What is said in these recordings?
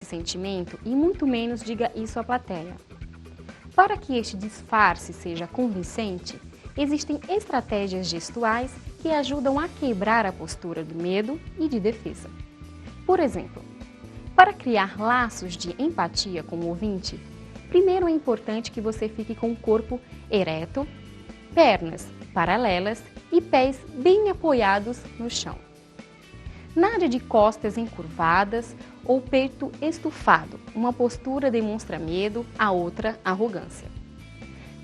sentimento e muito menos diga isso à plateia. Para que este disfarce seja convincente, existem estratégias gestuais que ajudam a quebrar a postura do medo e de defesa. Por exemplo, para criar laços de empatia com o ouvinte, primeiro é importante que você fique com o corpo ereto, pernas paralelas e pés bem apoiados no chão. Nada de costas encurvadas ou peito estufado. Uma postura demonstra medo, a outra arrogância.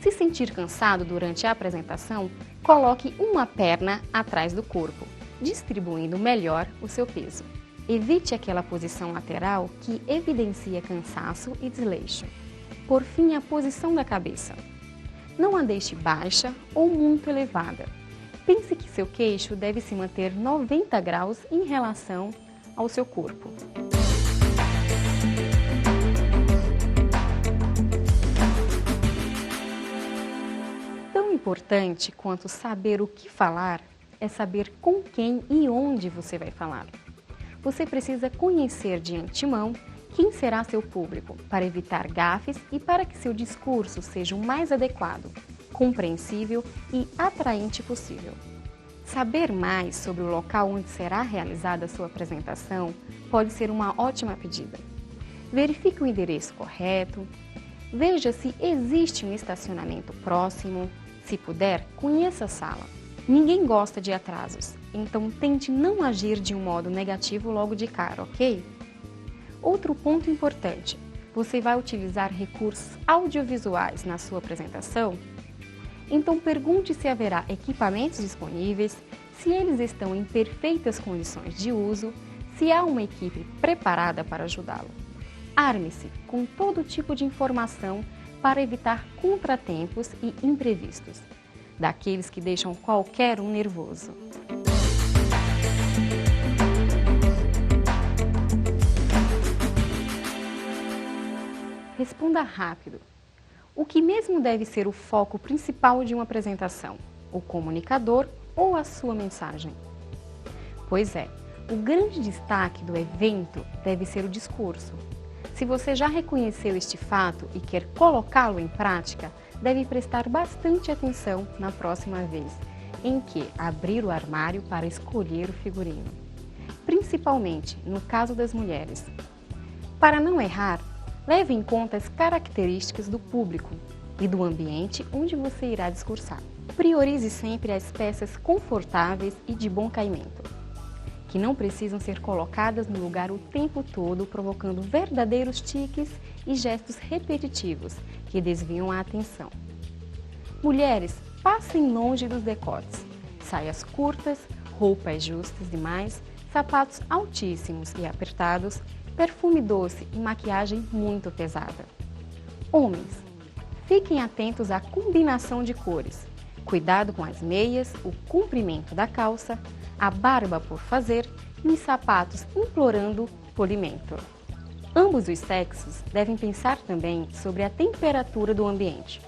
Se sentir cansado durante a apresentação, coloque uma perna atrás do corpo, distribuindo melhor o seu peso. Evite aquela posição lateral que evidencia cansaço e desleixo. Por fim, a posição da cabeça. Não a deixe baixa ou muito elevada. Pense que seu queixo deve se manter 90 graus em relação ao seu corpo. Tão importante quanto saber o que falar é saber com quem e onde você vai falar. Você precisa conhecer de antemão quem será seu público para evitar gafes e para que seu discurso seja o mais adequado, compreensível e atraente possível. Saber mais sobre o local onde será realizada a sua apresentação pode ser uma ótima pedida. Verifique o endereço correto, veja se existe um estacionamento próximo, se puder, conheça a sala. Ninguém gosta de atrasos, então tente não agir de um modo negativo logo de cara, ok? Outro ponto importante, você vai utilizar recursos audiovisuais na sua apresentação? Então pergunte se haverá equipamentos disponíveis, se eles estão em perfeitas condições de uso, se há uma equipe preparada para ajudá-lo. Arme-se com todo tipo de informação para evitar contratempos e imprevistos, daqueles que deixam qualquer um nervoso. Responda rápido. O que mesmo deve ser o foco principal de uma apresentação? O comunicador ou a sua mensagem? Pois é, o grande destaque do evento deve ser o discurso. Se você já reconheceu este fato e quer colocá-lo em prática, deve prestar bastante atenção na próxima vez em que abrir o armário para escolher o figurino. Principalmente no caso das mulheres. Para não errar, leve em conta as características do público e do ambiente onde você irá discursar. Priorize sempre as peças confortáveis e de bom caimento, que não precisam ser colocadas no lugar o tempo todo, provocando verdadeiros tiques e gestos repetitivos que desviam a atenção. Mulheres, passem longe dos decotes, saias curtas, roupas justas demais, sapatos altíssimos e apertados, perfume doce e maquiagem muito pesada. Homens, fiquem atentos à combinação de cores. Cuidado com as meias, o comprimento da calça, a barba por fazer e os sapatos implorando polimento. Ambos os sexos devem pensar também sobre a temperatura do ambiente.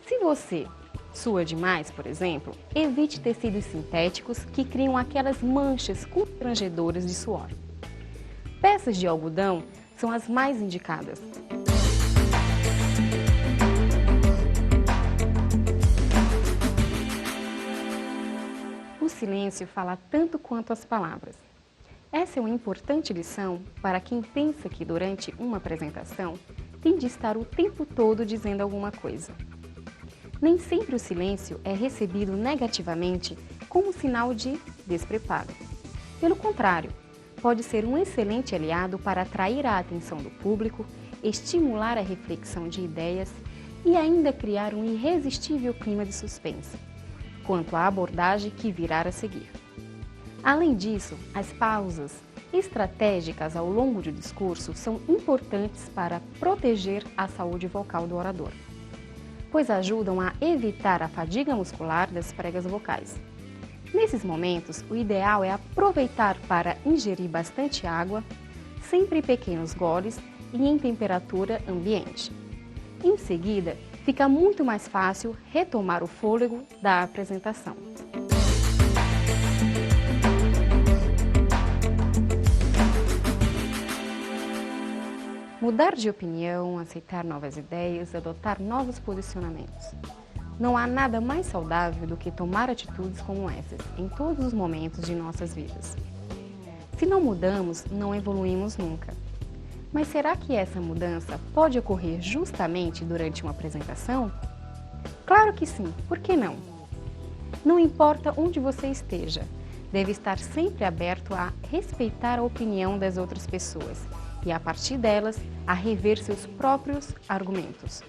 Se você sua demais, por exemplo, evite tecidos sintéticos que criam aquelas manchas constrangedoras de suor. Peças de algodão são as mais indicadas. O silêncio fala tanto quanto as palavras. Essa é uma importante lição para quem pensa que durante uma apresentação tem de estar o tempo todo dizendo alguma coisa. Nem sempre o silêncio é recebido negativamente como sinal de despreparo. Pelo contrário, pode ser um excelente aliado para atrair a atenção do público, estimular a reflexão de ideias e ainda criar um irresistível clima de suspense quanto à abordagem que virá a seguir. Além disso, as pausas estratégicas ao longo do discurso são importantes para proteger a saúde vocal do orador, pois ajudam a evitar a fadiga muscular das pregas vocais. Nesses momentos, o ideal é aproveitar para ingerir bastante água, sempre pequenos goles e em temperatura ambiente. Em seguida, fica muito mais fácil retomar o fôlego da apresentação. Mudar de opinião, aceitar novas ideias, adotar novos posicionamentos. Não há nada mais saudável do que tomar atitudes como essas em todos os momentos de nossas vidas. Se não mudamos, não evoluímos nunca. Mas será que essa mudança pode ocorrer justamente durante uma apresentação? Claro que sim, por que não? Não importa onde você esteja, deve estar sempre aberto a respeitar a opinião das outras pessoas e, a partir delas, a rever seus próprios argumentos.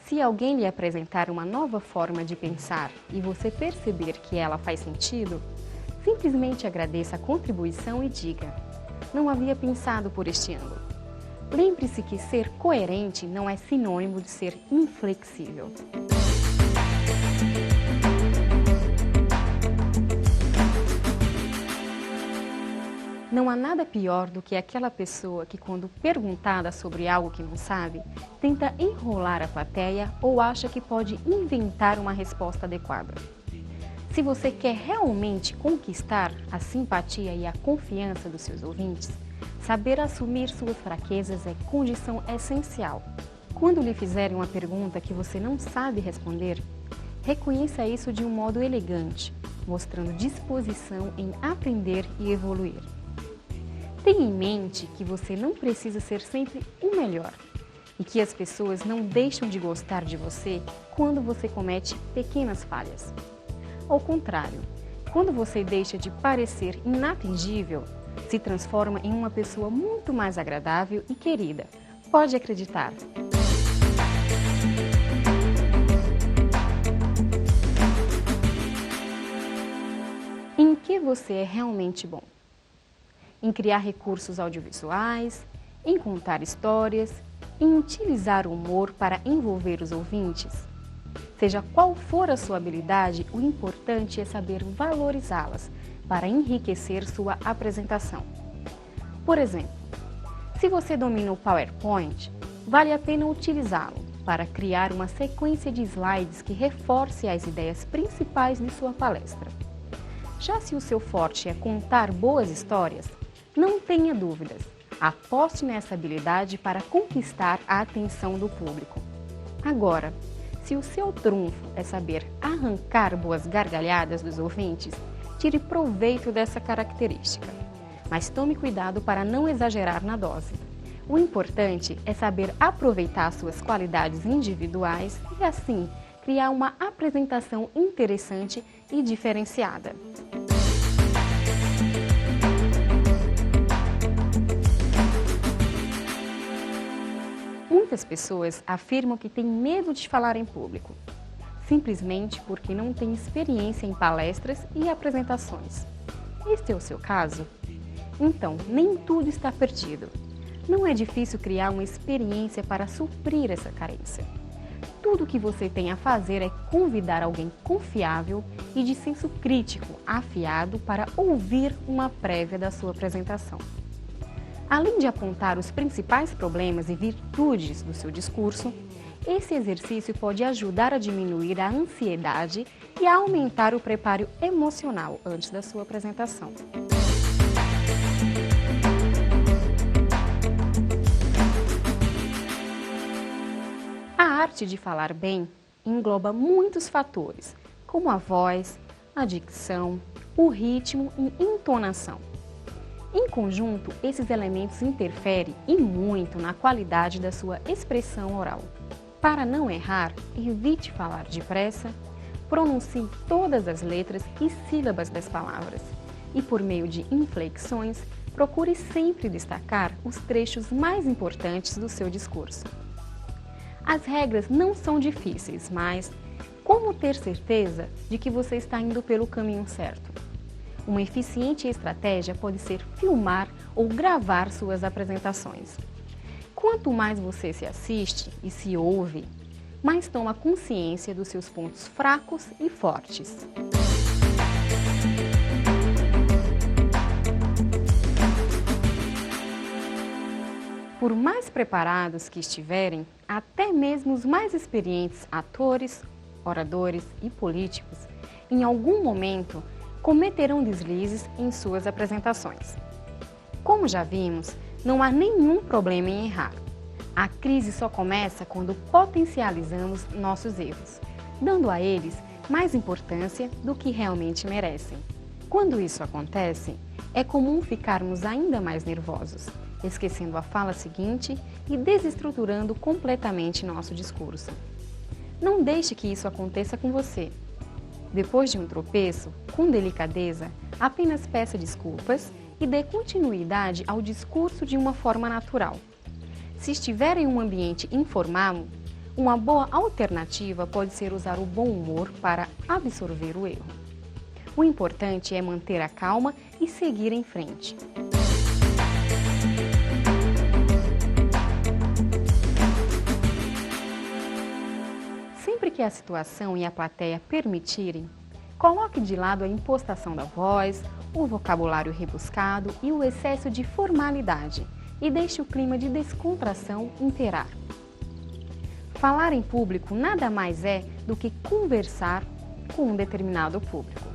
Se alguém lhe apresentar uma nova forma de pensar e você perceber que ela faz sentido, simplesmente agradeça a contribuição e diga: "Não havia pensado por este ângulo." Lembre-se que ser coerente não é sinônimo de ser inflexível. Não há nada pior do que aquela pessoa que, quando perguntada sobre algo que não sabe, tenta enrolar a plateia ou acha que pode inventar uma resposta adequada. Se você quer realmente conquistar a simpatia e a confiança dos seus ouvintes, saber assumir suas fraquezas é condição essencial. Quando lhe fizerem uma pergunta que você não sabe responder, reconheça isso de um modo elegante, mostrando disposição em aprender e evoluir. Tenha em mente que você não precisa ser sempre o melhor e que as pessoas não deixam de gostar de você quando você comete pequenas falhas. Ao contrário, quando você deixa de parecer inatingível, se transforma em uma pessoa muito mais agradável e querida. Pode acreditar. Em que você é realmente bom? Em criar recursos audiovisuais, em contar histórias, em utilizar o humor para envolver os ouvintes? Seja qual for a sua habilidade, o importante é saber valorizá-las para enriquecer sua apresentação. Por exemplo, se você domina o PowerPoint, vale a pena utilizá-lo para criar uma sequência de slides que reforce as ideias principais de sua palestra. Já se o seu forte é contar boas histórias, não tenha dúvidas, aposte nessa habilidade para conquistar a atenção do público. Agora, se o seu trunfo é saber arrancar boas gargalhadas dos ouvintes, tire proveito dessa característica. Mas tome cuidado para não exagerar na dose. O importante é saber aproveitar suas qualidades individuais e, assim, criar uma apresentação interessante e diferenciada. Muitas pessoas afirmam que têm medo de falar em público, simplesmente porque não têm experiência em palestras e apresentações. Este é o seu caso? Então, nem tudo está perdido. Não é difícil criar uma experiência para suprir essa carência. Tudo o que você tem a fazer é convidar alguém confiável e de senso crítico afiado para ouvir uma prévia da sua apresentação. Além de apontar os principais problemas e virtudes do seu discurso, esse exercício pode ajudar a diminuir a ansiedade e a aumentar o preparo emocional antes da sua apresentação. A arte de falar bem engloba muitos fatores, como a voz, a dicção, o ritmo e entonação. Em conjunto, esses elementos interferem e muito na qualidade da sua expressão oral. Para não errar, evite falar depressa, pronuncie todas as letras e sílabas das palavras e, por meio de inflexões, procure sempre destacar os trechos mais importantes do seu discurso. As regras não são difíceis, mas como ter certeza de que você está indo pelo caminho certo? Uma eficiente estratégia pode ser filmar ou gravar suas apresentações. Quanto mais você se assiste e se ouve, mais toma consciência dos seus pontos fracos e fortes. Por mais preparados que estiverem, até mesmo os mais experientes atores, oradores e políticos, em algum momento cometerão deslizes em suas apresentações. Como já vimos, não há nenhum problema em errar. A crise só começa quando potencializamos nossos erros, dando a eles mais importância do que realmente merecem. Quando isso acontece, é comum ficarmos ainda mais nervosos, esquecendo a fala seguinte e desestruturando completamente nosso discurso. Não deixe que isso aconteça com você. Depois de um tropeço, com delicadeza, apenas peça desculpas e dê continuidade ao discurso de uma forma natural. Se estiver em um ambiente informal, uma boa alternativa pode ser usar o bom humor para absorver o erro. O importante é manter a calma e seguir em frente. Sempre que a situação e a plateia permitirem, coloque de lado a impostação da voz, o vocabulário rebuscado e o excesso de formalidade e deixe o clima de descontração imperar. Falar em público nada mais é do que conversar com um determinado público.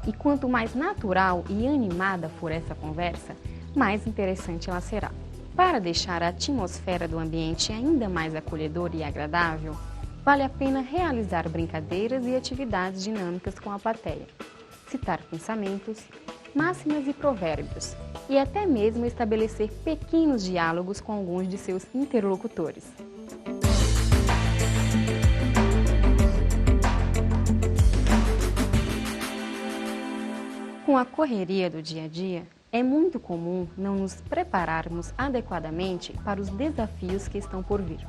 E quanto mais natural e animada for essa conversa, mais interessante ela será. Para deixar a atmosfera do ambiente ainda mais acolhedora e agradável, vale a pena realizar brincadeiras e atividades dinâmicas com a plateia, citar pensamentos, máximas e provérbios, e até mesmo estabelecer pequenos diálogos com alguns de seus interlocutores. Com a correria do dia a dia, é muito comum não nos prepararmos adequadamente para os desafios que estão por vir.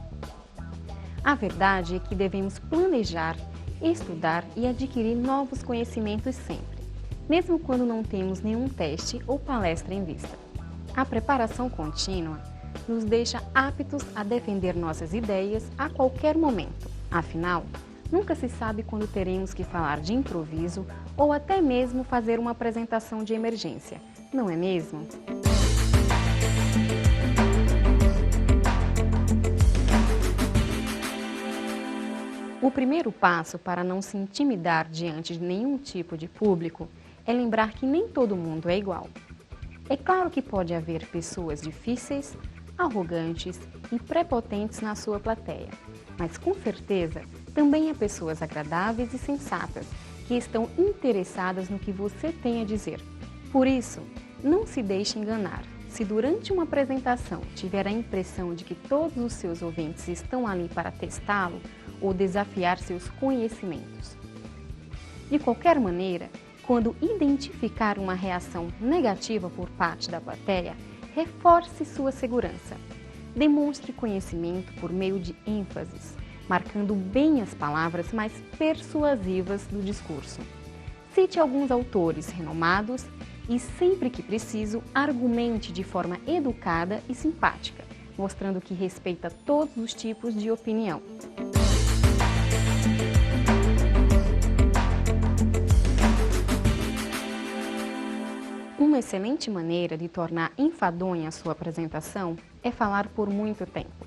A verdade é que devemos planejar, estudar e adquirir novos conhecimentos sempre, mesmo quando não temos nenhum teste ou palestra em vista. A preparação contínua nos deixa aptos a defender nossas ideias a qualquer momento. Afinal, nunca se sabe quando teremos que falar de improviso ou até mesmo fazer uma apresentação de emergência, não é mesmo? O primeiro passo para não se intimidar diante de nenhum tipo de público é lembrar que nem todo mundo é igual. É claro que pode haver pessoas difíceis, arrogantes e prepotentes na sua plateia, mas com certeza também há pessoas agradáveis e sensatas que estão interessadas no que você tem a dizer. Por isso, não se deixe enganar. Se durante uma apresentação tiver a impressão de que todos os seus ouvintes estão ali para testá-lo ou desafiar seus conhecimentos. De qualquer maneira, quando identificar uma reação negativa por parte da plateia, reforce sua segurança. Demonstre conhecimento por meio de ênfases, marcando bem as palavras mais persuasivas do discurso. Cite alguns autores renomados e, sempre que preciso, argumente de forma educada e simpática, mostrando que respeita todos os tipos de opinião. Uma excelente maneira de tornar enfadonha a sua apresentação é falar por muito tempo.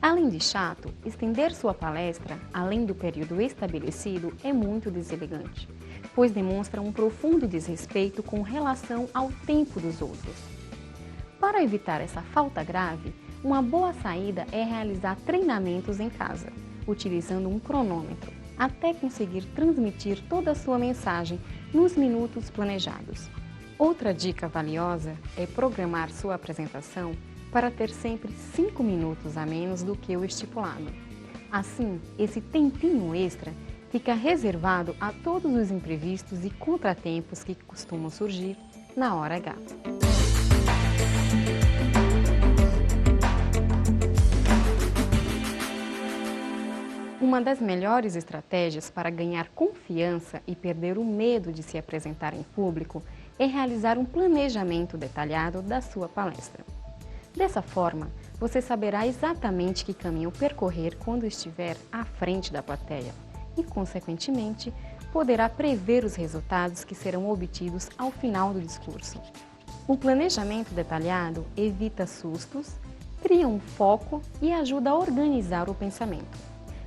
Além de chato, estender sua palestra além do período estabelecido é muito deselegante, pois demonstra um profundo desrespeito com relação ao tempo dos outros. Para evitar essa falta grave, uma boa saída é realizar treinamentos em casa, utilizando um cronômetro, até conseguir transmitir toda a sua mensagem nos minutos planejados. Outra dica valiosa é programar sua apresentação para ter sempre 5 minutos a menos do que o estipulado. Assim, esse tempinho extra fica reservado a todos os imprevistos e contratempos que costumam surgir na hora H. Uma das melhores estratégias para ganhar confiança e perder o medo de se apresentar em público é realizar um planejamento detalhado da sua palestra. Dessa forma, você saberá exatamente que caminho percorrer quando estiver à frente da plateia e, consequentemente, poderá prever os resultados que serão obtidos ao final do discurso. O planejamento detalhado evita sustos, cria um foco e ajuda a organizar o pensamento,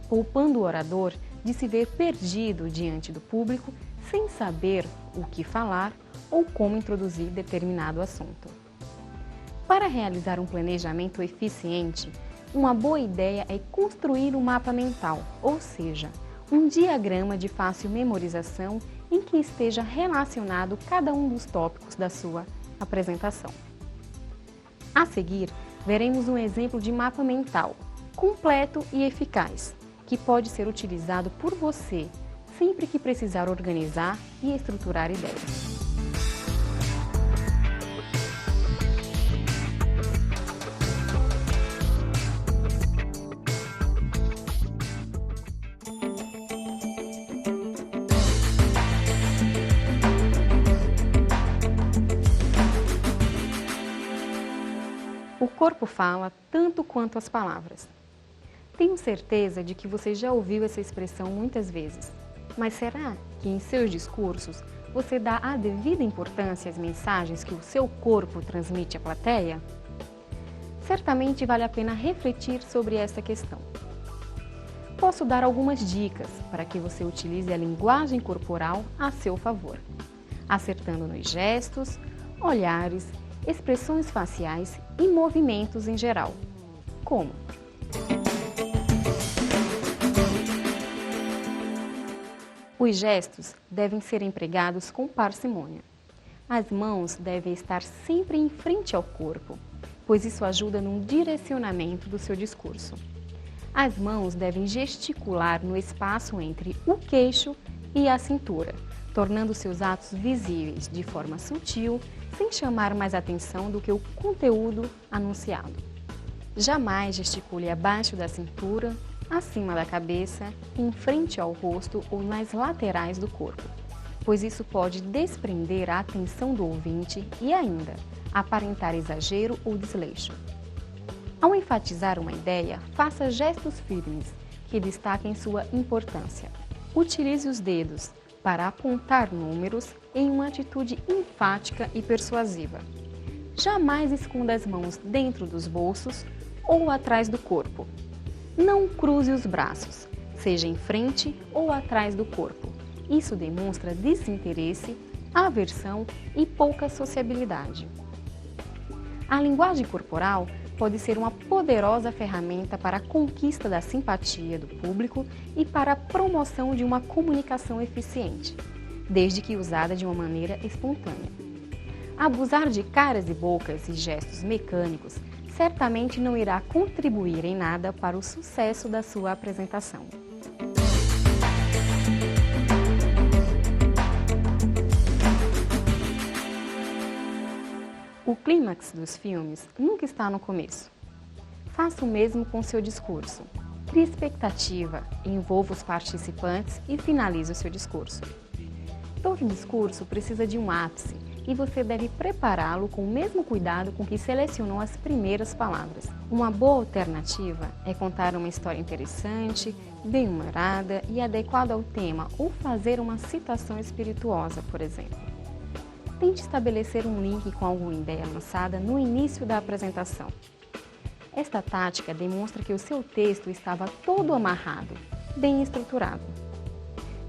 poupando o orador de se ver perdido diante do público sem saber o que falar ou como introduzir determinado assunto. Para realizar um planejamento eficiente, uma boa ideia é construir um mapa mental, ou seja, um diagrama de fácil memorização em que esteja relacionado cada um dos tópicos da sua apresentação. A seguir, veremos um exemplo de mapa mental, completo e eficaz, que pode ser utilizado por você sempre que precisar organizar e estruturar ideias. O corpo fala tanto quanto as palavras. Tenho certeza de que você já ouviu essa expressão muitas vezes, mas será que em seus discursos você dá a devida importância às mensagens que o seu corpo transmite à plateia? Certamente vale a pena refletir sobre essa questão. Posso dar algumas dicas para que você utilize a linguagem corporal a seu favor, acertando nos gestos, olhares, expressões faciais e movimentos em geral. Como? Os gestos devem ser empregados com parcimônia. As mãos devem estar sempre em frente ao corpo, pois isso ajuda no direcionamento do seu discurso. As mãos devem gesticular no espaço entre o queixo e a cintura, tornando seus atos visíveis de forma sutil, sem chamar mais atenção do que o conteúdo anunciado. Jamais gesticule abaixo da cintura, acima da cabeça, em frente ao rosto ou nas laterais do corpo, pois isso pode desprender a atenção do ouvinte e ainda aparentar exagero ou desleixo. Ao enfatizar uma ideia, faça gestos firmes que destaquem sua importância. Utilize os dedos para apontar números em uma atitude enfática e persuasiva. Jamais esconda as mãos dentro dos bolsos ou atrás do corpo. Não cruze os braços, seja em frente ou atrás do corpo. Isso demonstra desinteresse, aversão e pouca sociabilidade. A linguagem corporal pode ser uma poderosa ferramenta para a conquista da simpatia do público e para a promoção de uma comunicação eficiente, desde que usada de uma maneira espontânea. Abusar de caras e bocas e gestos mecânicos certamente não irá contribuir em nada para o sucesso da sua apresentação. O clímax dos filmes nunca está no começo. Faça o mesmo com seu discurso. Crie expectativa, envolva os participantes e finalize o seu discurso. Todo discurso precisa de um ápice e você deve prepará-lo com o mesmo cuidado com que selecionou as primeiras palavras. Uma boa alternativa é contar uma história interessante, bem-humorada e adequada ao tema ou fazer uma citação espirituosa, por exemplo. Tente estabelecer um link com alguma ideia lançada no início da apresentação. Esta tática demonstra que o seu texto estava todo amarrado, bem estruturado.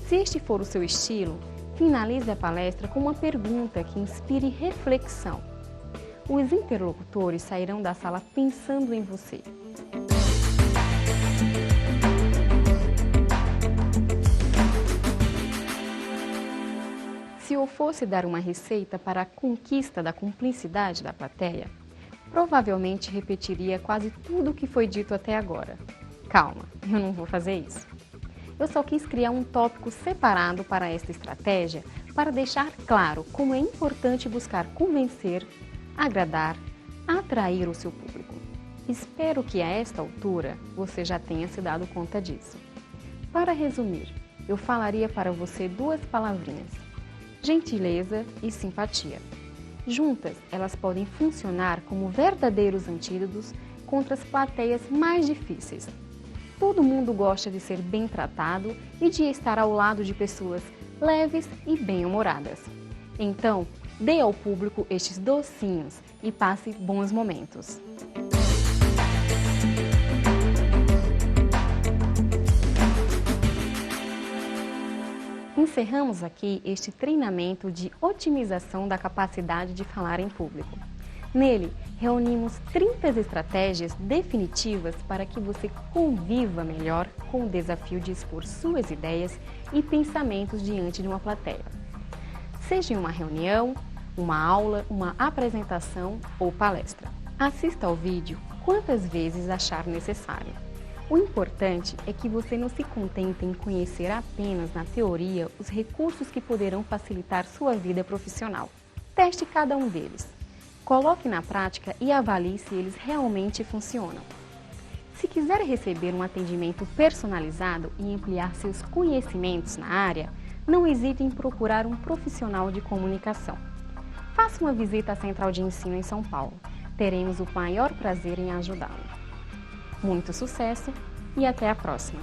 Se este for o seu estilo, finalize a palestra com uma pergunta que inspire reflexão. Os interlocutores sairão da sala pensando em você. Se eu fosse dar uma receita para a conquista da cumplicidade da plateia, provavelmente repetiria quase tudo o que foi dito até agora. Calma, eu não vou fazer isso. Eu só quis criar um tópico separado para esta estratégia para deixar claro como é importante buscar convencer, agradar, atrair o seu público. Espero que a esta altura você já tenha se dado conta disso. Para resumir, eu falaria para você duas palavrinhas: gentileza e simpatia. Juntas, elas podem funcionar como verdadeiros antídotos contra as plateias mais difíceis. Todo mundo gosta de ser bem tratado e de estar ao lado de pessoas leves e bem-humoradas. Então, dê ao público estes docinhos e passe bons momentos. Encerramos aqui este treinamento de otimização da capacidade de falar em público. Nele, reunimos 30 estratégias definitivas para que você conviva melhor com o desafio de expor suas ideias e pensamentos diante de uma plateia. Seja em uma reunião, uma aula, uma apresentação ou palestra. Assista ao vídeo quantas vezes achar necessário. O importante é que você não se contente em conhecer apenas na teoria os recursos que poderão facilitar sua vida profissional. Teste cada um deles. Coloque na prática e avalie se eles realmente funcionam. Se quiser receber um atendimento personalizado e ampliar seus conhecimentos na área, não hesite em procurar um profissional de comunicação. Faça uma visita à Central de Ensino em São Paulo. Teremos o maior prazer em ajudá-lo. Muito sucesso e até a próxima!